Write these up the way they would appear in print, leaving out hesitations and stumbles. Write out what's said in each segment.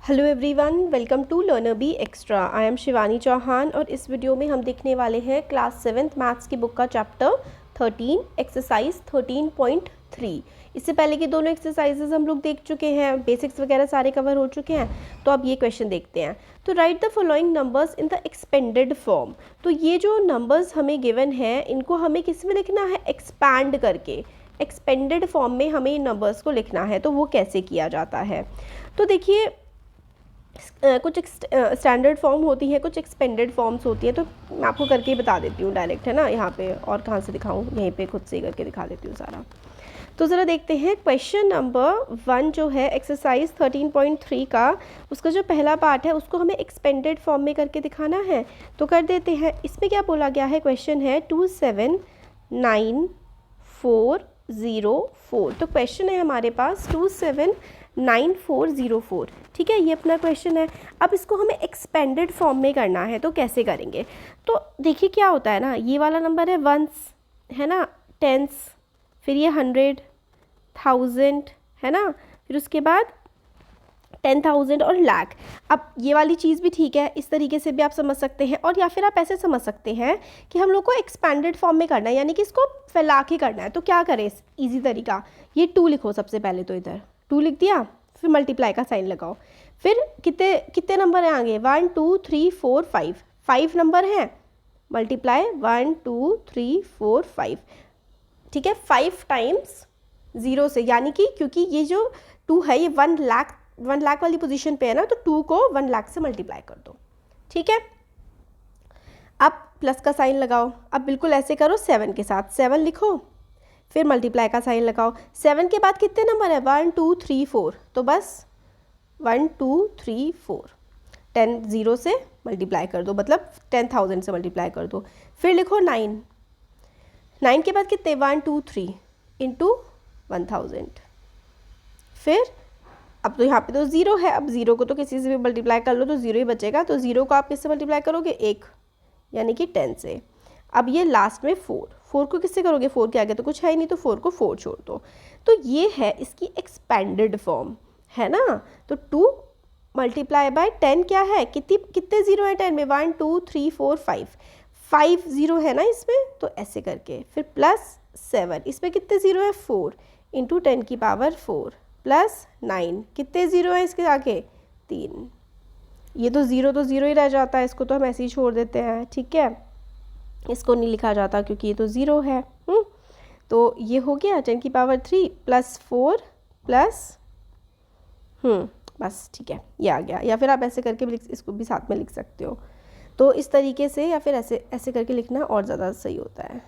Hello everyone, welcome to Learner B Extra. I am Shivani Chauhan और इस video में हम देखने वाले हैं क्लास 7th मैथ्स की बुक का चैप्टर 13 एक्सरसाइज 13.3। इससे पहले की दोनों एक्सरसाइजेज हम लोग देख चुके हैं, बेसिक्स वगैरह सारे कवर हो चुके हैं। तो अब ये क्वेश्चन देखते हैं। तो right the following numbers in the expanded form. तो ये जो नंबर्स हमें गिवन है इनको हमें किस में लिखना है? एक्सपैंड करके। एक्सपेंडेड फॉर्म में हमें इन नंबर्स को लिखना है। तो वो कैसे किया जाता है? तो देखिए, कुछ स्टैंडर्ड फॉर्म होती है, कुछ एक्सपेंडेड फॉर्म्स होती है। तो मैं आपको करके ही बता देती हूँ डायरेक्ट, है ना। यहाँ पे और कहाँ से दिखाऊँ, यहीं पे खुद से ही करके दिखा देती हूँ सारा। तो ज़रा देखते हैं क्वेश्चन नंबर 1 जो है एक्सरसाइज 13.3 का, उसका जो पहला पार्ट है उसको हमें एक्सपेंडेड फॉर्म में करके दिखाना है। तो कर देते हैं। इसमें क्या बोला गया है? क्वेश्चन है 279,404। तो क्वेश्चन है हमारे पास 279,404। ठीक है, ये अपना क्वेश्चन है। अब इसको हमें एक्सपेंडेड फॉर्म में करना है। तो कैसे करेंगे? तो देखिए क्या होता है ना, ये वाला नंबर है वंस, है ना, टेंस, फिर ये 100, 1000, है ना, फिर उसके बाद 10,000 और लाख। अब ये वाली चीज़ भी ठीक है, इस तरीके से भी आप समझ सकते हैं। और या फिर आप ऐसे समझ सकते हैं कि हम लोग को एक्सपेंडेड फॉर्म में करना है, यानी कि इसको फैला के करना है। तो क्या करें? इजी तरीका, ये 2 लिखो सबसे पहले। तो इधर 2 लिख दिया, फिर मल्टीप्लाई का साइन लगाओ। फिर कितने कितने नंबर हैं आगे? 1 2 3 4 5, 5 नंबर हैं। मल्टीप्लाई 1 2 3 4 5, ठीक है, 5 टाइम्स 0 से, यानी कि क्योंकि ये जो 2 है ये 1 लाख वाली पोजीशन पे है ना, तो 2 को 1 लाख से मल्टीप्लाई कर दो। ठीक है, अब प्लस का साइन लगाओ। अब बिल्कुल ऐसे करो 7 के साथ, 7 लिखो, फिर मल्टीप्लाई का साइन लगाओ। 7 के बाद कितने नंबर है? 1 2 3 4, तो बस 1 2 3 4, 10 0 से मल्टीप्लाई कर दो, मतलब 10,000 से मल्टीप्लाई कर दो। फिर लिखो 9, 9 के बाद कितने? 1 2 3 इंटू 1000। फिर अब तो यहाँ पे तो 0 है, अब 0 को तो किसी से भी मल्टीप्लाई कर लो तो 0 ही बचेगा। तो 0 को आप किससे मल्टीप्लाई करोगे? 1, यानी कि 10 से। अब ये लास्ट में 4 को किससे करोगे? 4 के आगे तो कुछ है ही नहीं, तो 4 को 4 छोड़ दो। तो ये है इसकी एक्सपेंडेड फॉर्म, है ना। तो 2 मल्टीप्लाई बाय 10 क्या है? कितने 0 है 10 में? 1 2 3 4 5, 5 0 है ना इसमें, तो ऐसे करके। फिर प्लस 7, इसमें कितने 0 है? 4 इंटू 10 की पावर 4 प्लस 9, कितने 0 है इसके आगे? 3। ये तो 0 ही रह जाता है, इसको तो हम ऐसे ही छोड़ देते हैं। ठीक है, इसको नहीं लिखा जाता क्योंकि ये तो 0 है। तो ये हो गया 10 की पावर 3 प्लस 4 प्लस बस, ठीक है, ये आ गया। या फिर आप ऐसे करके भी इसको भी साथ में लिख सकते हो। तो इस तरीके से, या फिर ऐसे ऐसे करके लिखना और ज़्यादा सही होता है।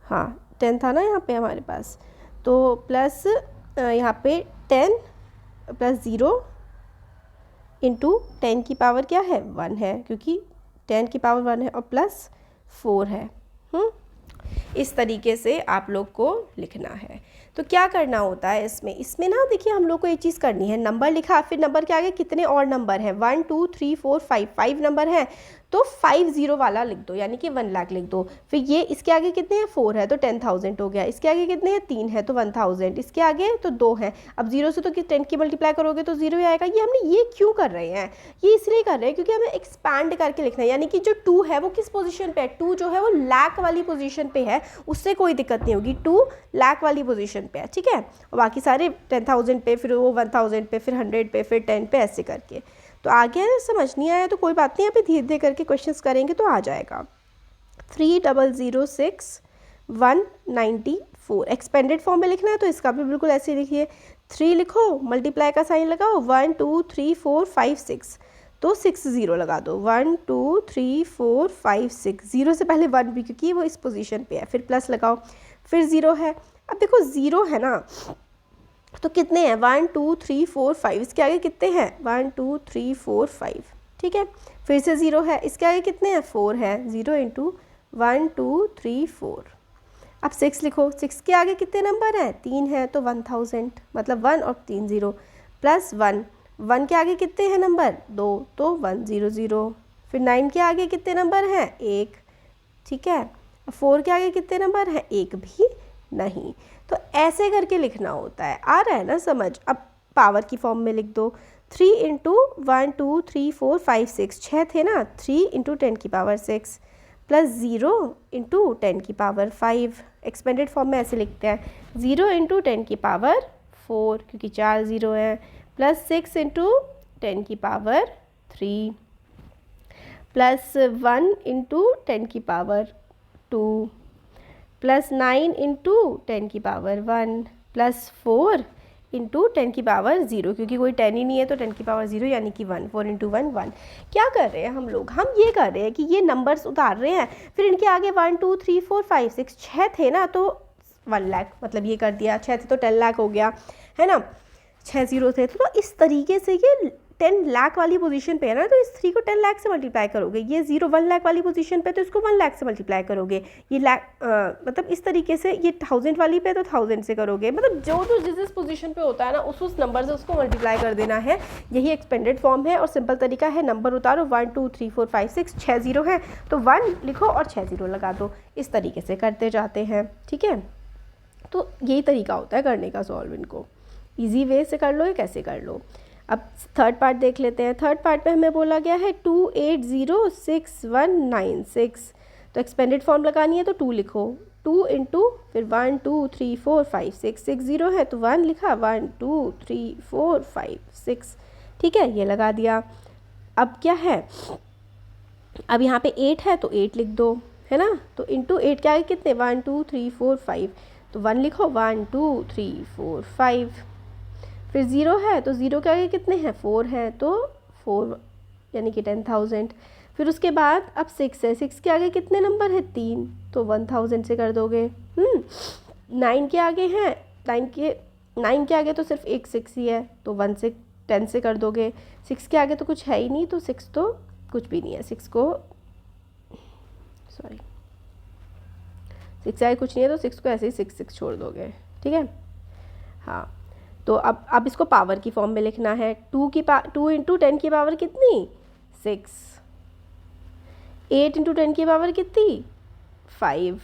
हाँ, 10 था ना यहाँ पे हमारे पास, तो प्लस यहाँ पे 10 प्लस 0 इंटू 10 की पावर क्या है? 1 है, क्योंकि 10 की पावर 1 है, और प्लस 4 है। इस तरीके से आप लोग को लिखना है। तो क्या करना होता है इसमें ना, देखिए हम लोग को ये चीज़ करनी है। नंबर लिखा, फिर नंबर के आगे कितने और नंबर हैं? 1 2 3 4 5, 5 नंबर हैं, तो 5 0 वाला लिख दो, यानी कि 1 लाख लिख दो। फिर ये इसके आगे कितने हैं? 4 है तो 10,000 हो गया। इसके आगे कितने हैं? 3 है तो 1000। इसके आगे तो 2 हैं। अब 0 से तो 10 की मल्टीप्लाई करोगे तो 0 ही आएगा। ये हमने ये क्यों कर रहे हैं? ये इसलिए कर रहे हैं क्योंकि हमें एक्सपैंड करके लिखना है, यानी कि जो 2 है वो किस पोजीशन पे है? 2 जो है वो लाख वाली पोजीशन पे है, उससे कोई दिक्कत नहीं होगी। 2 लाख वाली पोजीशन पे है, ठीक है। और बाकी सारे 10,000 पे, फिर वो 1000 पे, फिर 100 पे, फिर 10 पे, ऐसे करके। तो आगे समझ नहीं आया तो कोई बात नहीं, यहाँ पे धीरे धीरे करके क्वेश्चंस करेंगे तो आ जाएगा। 3,006,194 एक्सपेंडेड फॉर्म में लिखना है, तो इसका भी बिल्कुल ऐसे लिखिए। 3 लिखो, मल्टीप्लाई का साइन लगाओ, 1 2 3 4 5 6, तो 6 0 लगा दो। 1 2 3 4 5 6, 0 से पहले 1 भी, क्योंकि वो इस पोजीशन पे है। फिर प्लस लगाओ, फिर 0 है। अब देखो 0 है ना, तो कितने हैं? 1 2 3 4 5, इसके आगे कितने हैं? 1 2 3 4 5, ठीक है। फिर से 0 है, इसके आगे कितने हैं? 4 है। 0 इंटू 1 2 3 4। अब 6 लिखो, 6 के आगे कितने नंबर हैं? 3 है तो 1000, मतलब 1 और 3 0, प्लस 1, 1 के आगे कितने हैं नंबर? 2, तो 1 0 0। फिर 9 के आगे कितने नंबर हैं? 1, ठीक है। 4 के आगे कितने नंबर हैं? 1 भी नहीं। तो ऐसे करके लिखना होता है। आ रहा है ना समझ? अब पावर की फॉर्म में लिख दो। 3 इंटू 1 2 3 4 5 6, 6 थे ना, 3 इंटू 10 की पावर 6 प्लस 0 इंटू 10 की पावर 5। एक्सपेंडेड फॉर्म में ऐसे लिखते हैं 0 इंटू 10 की पावर 4 क्योंकि 4 0 हैं, प्लस 6 इंटू 10 की पावर 3 प्लस 1 इंटू 10 की पावर 2 प्लस 9 इंटू 10 की पावर 1 प्लस 4 इंटू 10 की पावर 0 क्योंकि कोई 10 ही नहीं है तो 10 की पावर 0 यानी कि 1। 4 इंटू 1 1। क्या कर रहे हैं हम लोग, हम ये कर रहे हैं कि ये नंबर्स उतार रहे हैं, फिर इनके आगे 1 2 3 4 5 6 6 थे ना तो 1 लाख, मतलब ये कर दिया, 6 थे तो 10 लाख हो गया है ना, 6 0 थे तो इस तरीके से ये 10 लाख वाली पोजीशन पे है ना तो इस 3 को 10 लाख से मल्टीप्लाई करोगे, ये 0 1 लाख वाली पोजीशन पे तो इसको 1 लाख से मल्टीप्लाई करोगे, ये लाख मतलब इस तरीके से ये 1000 वाली पे तो 1000 से करोगे, मतलब जो जिस पोजीशन पे होता है ना उस नंबर से उसको मल्टीप्लाई कर देना है। यही एक्सपेंडेड फॉर्म है और सिंपल तरीका है, नंबर उतारो 1 2 3 4 5 6, 6 0 है तो 1 लिखो और 6 0 लगा दो, इस तरीके से करते जाते हैं। ठीक है, तो यही तरीका होता है करने का सॉल्व, इनको ईजी वे से कर लो या कैसे कर लो। अब थर्ड पार्ट देख लेते हैं। थर्ड पार्ट में हमें बोला गया है 2806196, तो एक्सपेंडेड फॉर्म लगानी है तो 2 लिखो, 2 इंटू फिर 1 2 3 4 5 6, 6 0 है तो 1 लिखा, 1 2 3 4 5 6। ठीक है, ये लगा दिया। अब क्या है, अब यहाँ पे 8 है तो 8 लिख दो, है ना, तो इंटू 8 के आगे कितने 1 2 3 4 5 तो 1 लिखो, 1 2 3 4 5। फिर 0 है तो 0 के आगे कितने हैं 4 हैं तो 4 यानी कि 10,000। फिर उसके बाद अब 6 है, 6 के आगे कितने नंबर है 3 तो 1000 से कर दोगे। 9 के आगे हैं, 9 के आगे तो सिर्फ एक 6 ही है तो 1 से 10 से कर दोगे। 6 के आगे तो कुछ है ही नहीं तो 6 तो कुछ भी नहीं है, 6 के आगे कुछ नहीं है तो 6 को ऐसे ही 6 6 छोड़ दोगे। ठीक है, हाँ, तो अब इसको पावर की फॉर्म में लिखना है। 2 इंटू 10 की पावर कितनी 6, 8 इंटू 10 की पावर कितनी 5।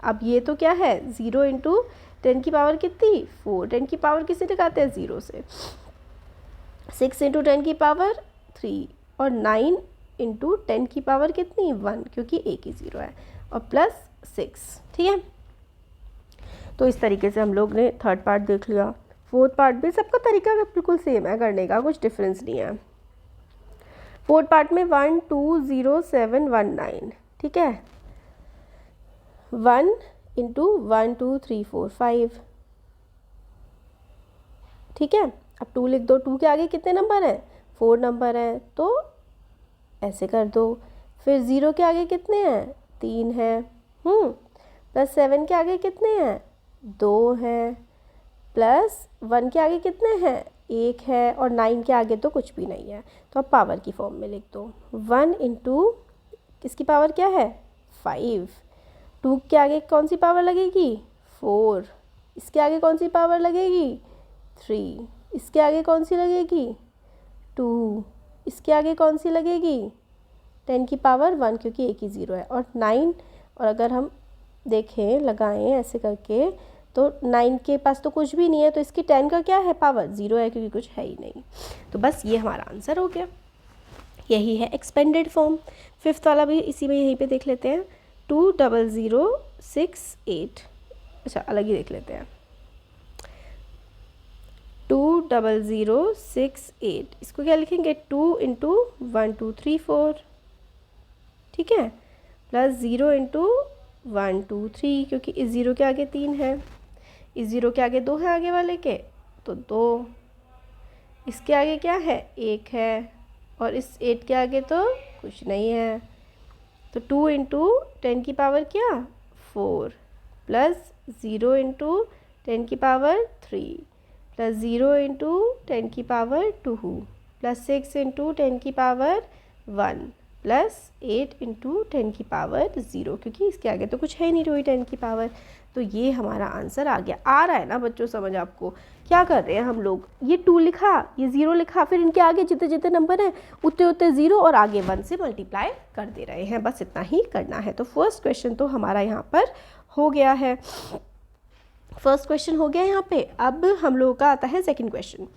अब ये तो क्या है 0 इंटू 10 की पावर कितनी 4, 10 की पावर किससे लगाते हैं 0 से। 6 इंटू 10 की पावर 3 और 9 इंटू 10 की पावर कितनी 1 क्योंकि एक ही 0 है और प्लस 6। ठीक है, तो इस तरीके से हम लोग ने थर्ड पार्ट देख लिया। फोर्थ पार्ट भी सबका तरीका बिल्कुल सेम है करने का, कुछ डिफरेंस नहीं है। फोर्थ पार्ट में 1 2 0 7 1 9। ठीक है, 1 इंटू 1 2 3 4 5। ठीक है, अब 2 लिख दो, 2 के आगे कितने नंबर हैं 4 नंबर हैं तो ऐसे कर दो। फिर 0 के आगे कितने हैं 3 हैं, प्लस 7 के आगे कितने हैं 2 हैं, प्लस 1 के आगे कितने हैं 1 है और 9 के आगे तो कुछ भी नहीं है तो अब पावर की फॉर्म में लिख दो। 1 इंटू किसकी पावर क्या है 5, 2 के आगे कौन सी पावर लगेगी 4, इसके आगे कौन सी पावर लगेगी 3, इसके आगे कौन सी लगेगी 2, इसके आगे कौन सी लगेगी 10 की पावर 1 क्योंकि एक ही 0 है और 9। और अगर हम देखें लगाएं ऐसे करके तो 9 के पास तो कुछ भी नहीं है तो इसकी 10 का क्या है पावर 0 है क्योंकि कुछ है ही नहीं। तो बस ये हमारा आंसर हो गया, यही है एक्सपेंडेड फॉर्म। फिफ्थ वाला भी इसी में यहीं पे देख लेते हैं 20068। अच्छा अलग ही देख लेते हैं 20068, इसको क्या लिखेंगे 2 इंटू 1 2 3 4। ठीक है, प्लस 0 इंटू 1 2 3 क्योंकि इस 0 के आगे 3 है, इस 0 के आगे 2 है आगे वाले के तो 2, इसके आगे क्या है 1 है और इस 8 के आगे तो कुछ नहीं है तो 2 इंटू 10 की पावर क्या 4 प्लस 0 इंटू 10 की पावर 3 प्लस 0 इंटू 10 की पावर 2 प्लस 6 इंटू 10 की पावर 1 प्लस 8 इंटू 10 की पावर 0 क्योंकि इसके आगे तो कुछ है नहीं रही 10 की पावर। तो ये हमारा आंसर आ गया। आ रहा है ना बच्चों समझ आपको? क्या कर रहे हैं हम लोग, ये 2 लिखा, ये 0 लिखा, फिर इनके आगे जितने जितने नंबर हैं उतने उतने 0 और आगे 1 से मल्टीप्लाई कर दे रहे हैं, बस इतना ही करना है। तो फर्स्ट क्वेश्चन तो हमारा यहाँ पर हो गया है, फर्स्ट क्वेश्चन हो गया यहाँ पे। अब हम लोगों का आता है second question.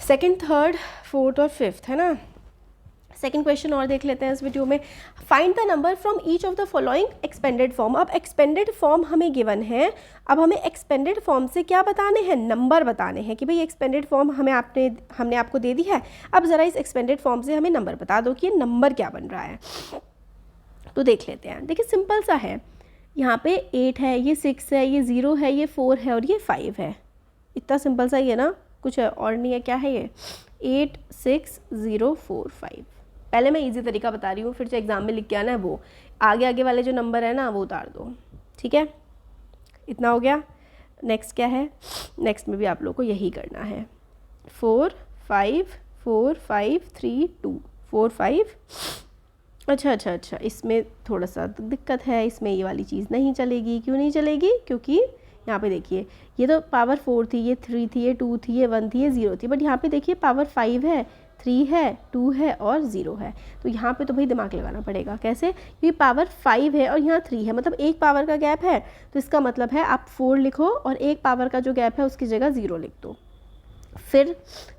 Second, third, fourth और फिफ्थ, है ना। सेकंड क्वेश्चन और देख लेते हैं इस वीडियो में। Find the number from each of the following expanded form. अब एक्सपेंडेड फॉर्म हमें गिवन है, अब हमें एक्सपेंडेड फॉर्म से क्या बताने हैं, नंबर बताने हैं कि भाई एक्सपेंडेड फॉर्म हमने आपको दे दी है, अब ज़रा इस एक्सपेंडेड फॉर्म से हमें नंबर बता दो कि ये नंबर क्या बन रहा है। तो देख लेते हैं। देखिए सिंपल सा है, यहाँ पे 8 है, ये 6 है, ये 0 है, ये 4 है और ये 5 है। इतना सिंपल सा ही है ना, कुछ और नहीं है। क्या है ये, 8 6 0 4 5। पहले मैं इजी तरीका बता रही हूँ, फिर जो एग्ज़ाम में लिख के आना है वो आगे आगे वाले जो नंबर है ना वो उतार दो, ठीक है। इतना हो गया। नेक्स्ट क्या है, नेक्स्ट में भी आप लोग को यही करना है। 4 5 4 5 3 2 4 5। अच्छा, इसमें थोड़ा सा दिक्कत है, इसमें ये वाली चीज़ नहीं चलेगी। क्यों नहीं चलेगी, क्योंकि यहाँ पे देखिए ये तो पावर 4 थी, ये 3 थी, ये 2 थी, ये 1 थी, ये 0 थी, बट यहाँ पे देखिए पावर 5 है, 3 है, 2 है और 0 है। तो यहाँ पे तो भाई दिमाग लगाना पड़ेगा। कैसे, क्योंकि पावर 5 है और यहाँ 3 है, मतलब एक पावर का गैप है, तो इसका मतलब है आप 4 लिखो और एक पावर का जो गैप है उसकी जगह 0 लिख दो। फिर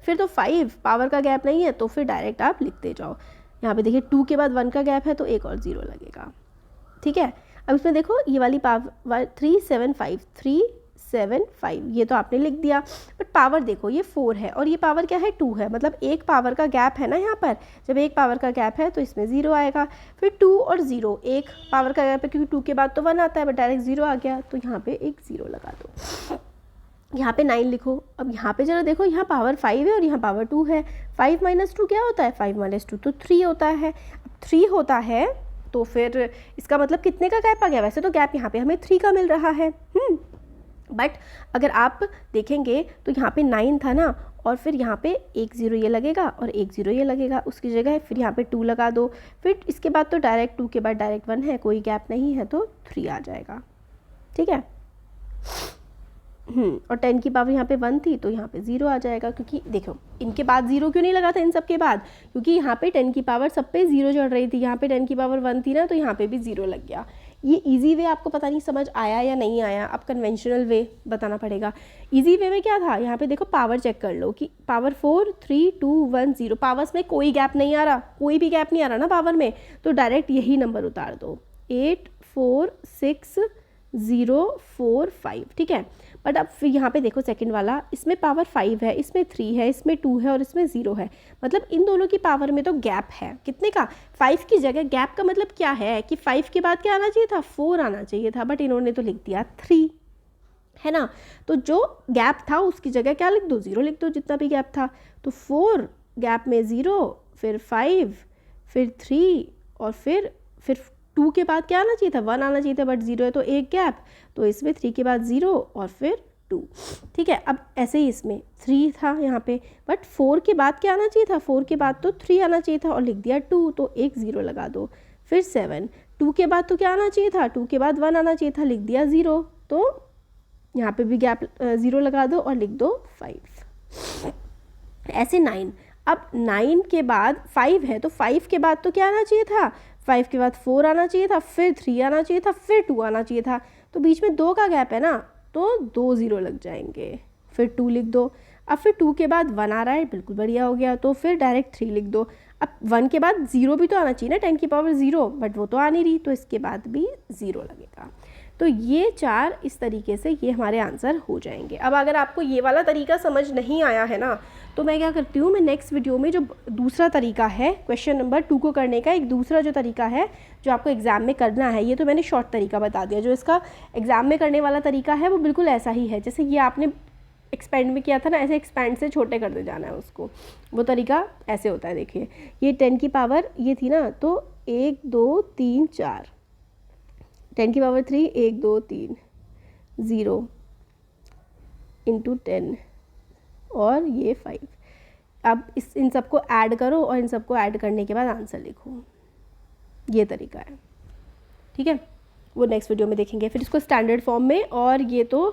तो 5 पावर का गैप नहीं है, तो फिर डायरेक्ट आप लिखते जाओ। यहाँ पे देखिए 2 के बाद 1 का गैप है तो एक और 0 लगेगा, ठीक है। अब इसमें देखो ये वाली पावर 3 7 5 3 7 5, ये तो आपने लिख दिया, बट पावर देखो ये 4 है और ये पावर क्या है, 2 है, मतलब एक पावर का गैप है ना यहाँ पर। जब एक पावर का गैप है तो इसमें 0 आएगा। फिर 2 और 0, एक पावर का गैप है क्योंकि 2 के बाद तो 1 आता है, बट डायरेक्ट 0 आ गया, तो यहाँ पे एक 0 लगा दो। यहाँ पे 9 लिखो। अब यहाँ पे जरा देखो, यहाँ पावर 5 है और यहाँ पावर 2 है। 5 - 2 क्या होता है, 5 - 2 तो 3 होता है। अब 3 होता है तो फिर इसका मतलब कितने का गैप आ गया, वैसे तो गैप यहाँ पे हमें 3 का मिल रहा है, बट अगर आप देखेंगे तो यहाँ पे 9 था ना, और फिर यहाँ पे एक 0 ये लगेगा और एक 0 ये लगेगा, उसकी जगह फिर यहाँ पे 2 लगा दो। फिर इसके बाद तो डायरेक्ट 2 के बाद डायरेक्ट 1 है, कोई गैप नहीं है, तो 3 आ जाएगा, ठीक है। और 10 की पावर यहाँ पे 1 थी तो यहाँ पे 0 आ जाएगा, क्योंकि देखो इनके बाद 0 क्यों नहीं लगा था इन सब के बाद, क्योंकि यहाँ पे 10 की पावर सब पे 0 चढ़ रही थी, यहाँ पे 10 की पावर 1 थी ना, तो यहाँ पे भी 0 लग गया। ये इजी वे आपको पता नहीं समझ आया या नहीं आया, अब कन्वेंशनल वे बताना पड़ेगा। इजी वे में क्या था, यहाँ पे देखो पावर चेक कर लो कि पावर 4 3 2 1 0, पावर्स में कोई गैप नहीं आ रहा, कोई भी गैप नहीं आ रहा ना पावर में, तो डायरेक्ट यही नंबर उतार दो, 8 4 6 0 4 5, ठीक है। बट अब फिर यहाँ पे देखो सेकंड वाला, इसमें पावर 5 है, इसमें 3 है, इसमें 2 है और इसमें 0 है, मतलब इन दोनों की पावर में तो गैप है। कितने का, 5 की जगह। गैप का मतलब क्या है कि 5 के बाद क्या आना चाहिए था, 4 आना चाहिए था, बट इन्होंने तो लिख दिया 3, है ना। तो जो गैप था उसकी जगह क्या लिख दो, 0 लिख दो, जितना भी गैप था। तो 4 गैप में 0, फिर 5, फिर 3 और फिर 2 के बाद क्या आना चाहिए था, 1 आना चाहिए था, बट 0 है तो एक गैप, तो इसमें 3 के बाद 0 और फिर 2, ठीक है। अब ऐसे ही इसमें 3 था यहाँ पे, बट 4 के बाद क्या आना चाहिए था, 4 के बाद तो 3 आना चाहिए था और लिख दिया 2, तो एक 0 लगा दो। फिर 7, 2 के बाद तो क्या आना चाहिए था, 2 के बाद 1 आना चाहिए था, लिख दिया 0, तो यहाँ पे भी गैप 0 लगा दो और लिख दो 5। ऐसे 9, अब 9 के बाद 5 है तो 5 के बाद तो क्या आना चाहिए था, 5 के बाद 4 आना चाहिए था, फिर 3 आना चाहिए था, फिर 2 आना चाहिए था, तो बीच में 2 का गैप है ना, तो 2 0 लग जाएंगे, फिर 2 लिख दो। अब फिर 2 के बाद 1 आ रहा है, बिल्कुल बढ़िया हो गया, तो फिर डायरेक्ट 3 लिख दो। अब 1 के बाद 0 भी तो आना चाहिए ना, 10 की पावर 0, बट वो तो आ नहीं रही, तो इसके बाद भी 0 लगेगा। तो ये 4 इस तरीके से ये हमारे आंसर हो जाएंगे। अब अगर आपको ये वाला तरीका समझ नहीं आया है ना, तो मैं क्या करती हूँ, मैं नेक्स्ट वीडियो में जो दूसरा तरीका है क्वेश्चन नंबर 2 को करने का, एक दूसरा जो तरीका है जो आपको एग्ज़ाम में करना है, ये तो मैंने शॉर्ट तरीका बता दिया, जो इसका एग्ज़ाम में करने वाला तरीका है वो बिल्कुल ऐसा ही है जैसे ये आपने एक्सपेंड में किया था ना, ऐसे एक्सपेंड से छोटे करते जाना है उसको, वो तरीका ऐसे होता है। देखिए ये 10 की पावर ये थी ना, तो 1 2 3 4, 10 की पावर 3 1 2 3 0 इंटू 10 और ये 5। अब इन सबको ऐड करो और इन सबको ऐड करने के बाद आंसर लिखो, ये तरीका है, ठीक है। वो नेक्स्ट वीडियो में देखेंगे फिर इसको स्टैंडर्ड फॉर्म में, और ये तो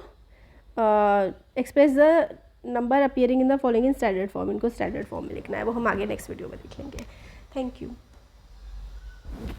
express the number appearing in the following in standard form, इनको स्टैंडर्ड फॉर्म में लिखना है, वो हम आगे नेक्स्ट वीडियो में देख लेंगे। Thank you.